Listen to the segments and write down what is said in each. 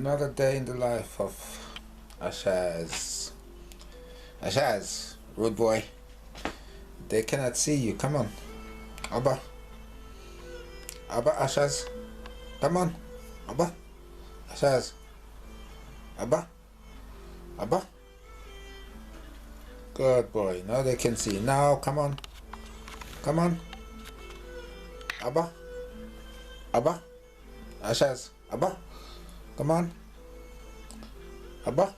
Another day in the life of Ashez. Ashez, rude boy. They cannot see you. Come on. Abba. Abba, Ashez. Come on. Abba. Ashez. Abba. Abba. Good boy. Now they can see. Now, come on. Come on. Abba. Abba. Ashez. Abba. Come on. Abba.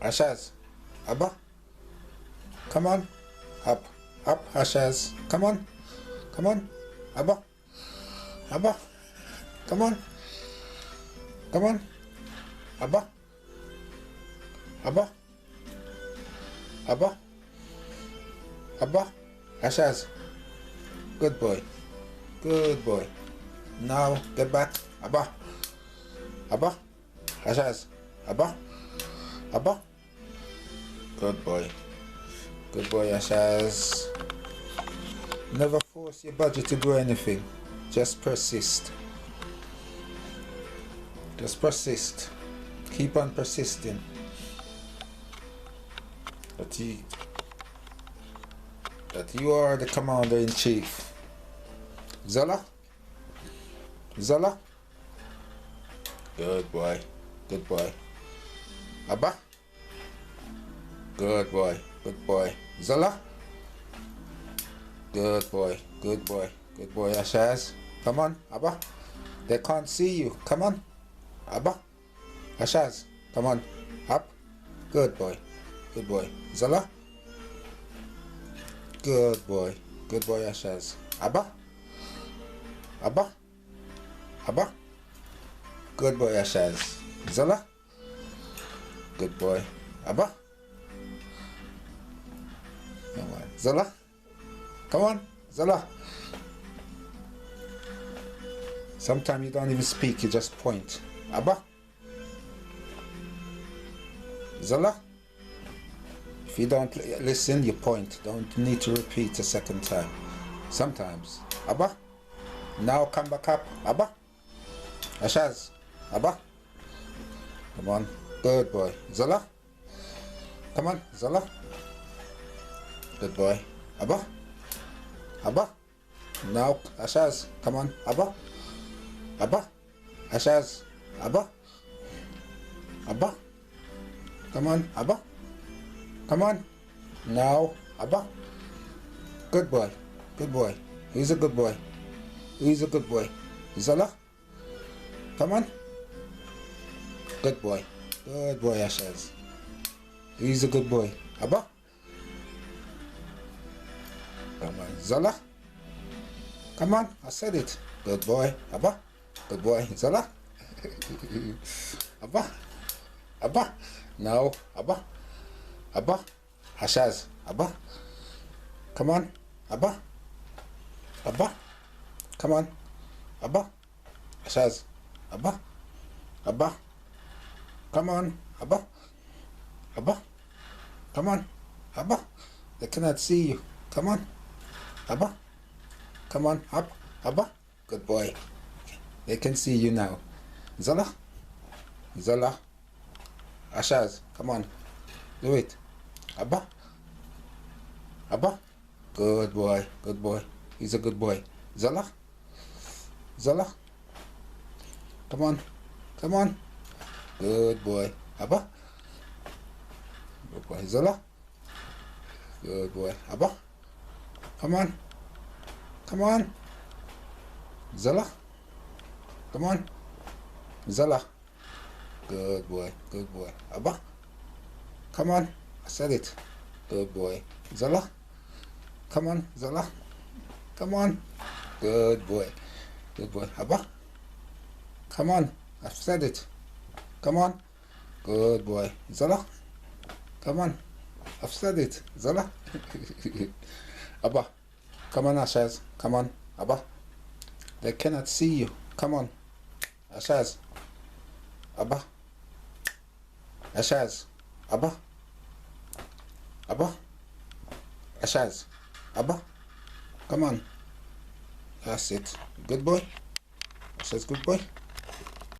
Ashez. Abba. Come on. Up. Up, Ashez. Come on. Come on. Abba. Abba. Come on. Come on. Abba. Abba. Abba. Abba. Ashez. Good boy. Good boy. Now get back. Abba. Abba. Ashez. Abba. Abba. Good boy. Good boy, Ashez. Never force your budget to do anything. Just persist. Just persist. Keep on persisting. That you are the commander-in-chief. Zola? Zola? Good boy. Good boy. Abba? Good boy. Good boy. Zola? Good boy. Good boy. Good boy, Ashez. Come on, Abba. They can't see you. Come on. Abba. Ashez. Come on. Up. Good boy. Good boy. Zola? Good boy. Good boy, Ashez. Abba? Abba? Abba? Good boy, Ashez. Zola? Good boy. Abba? Come on. Zola? Come on. Zola? Sometimes you don't even speak, you just point. Abba? Zola? If you don't listen, you point. Don't need to repeat a second time. Sometimes. Abba? Now come back up. Abba? Ashez? Abba? Come on. Good boy. Zola? Come on. Zola? Good boy. Abba? Abba? Now, Ashez. Come on. Abba? Abba? Ashez. Abba? Abba? Come on. Abba? Come on. Now, Abba? Good boy. Good boy. He's a good boy. He's a good boy. Zola? Come on. Good boy. Good boy, Ashez. He's a good boy. Abba? Come on. Zola? Come on. I said it. Good boy. Abba? Good boy. Zola? Abba? Abba? No. Abba? Abba? Ashez. Abba? Come on. Abba? Abba? Come on. Abba? Ashez. Abba? Abba? Come on. Abba? Abba? Come on. Abba? They cannot see you. Come on. Abba? Come on. Up. Abba? Good boy. They can see you now. Zola? Zola? Ashez. Come on. Do it. Abba? Abba? Good boy. Good boy. He's a good boy. Zola? Zola? Come on. Come on. Good boy. Abba? Good boy. Zola? Good boy. Abba? Come on. Come on. Zola? Come on. Zola? Good boy. Good boy. Abba? Come on. I said it. Good boy. Zola? Come on. Zola? Come on. Good boy. Good boy. Abba? Come on. I've said it. Come on. Good boy. Zola? Come on. I've said it. Zola? Abba? Come on, Ashez. Come on. Abba? They cannot see you. Come on. Ashez. Abba? Ashez. Abba? Abba? Ashez. Abba? Come on. That's it. Good boy. Ashez, good boy.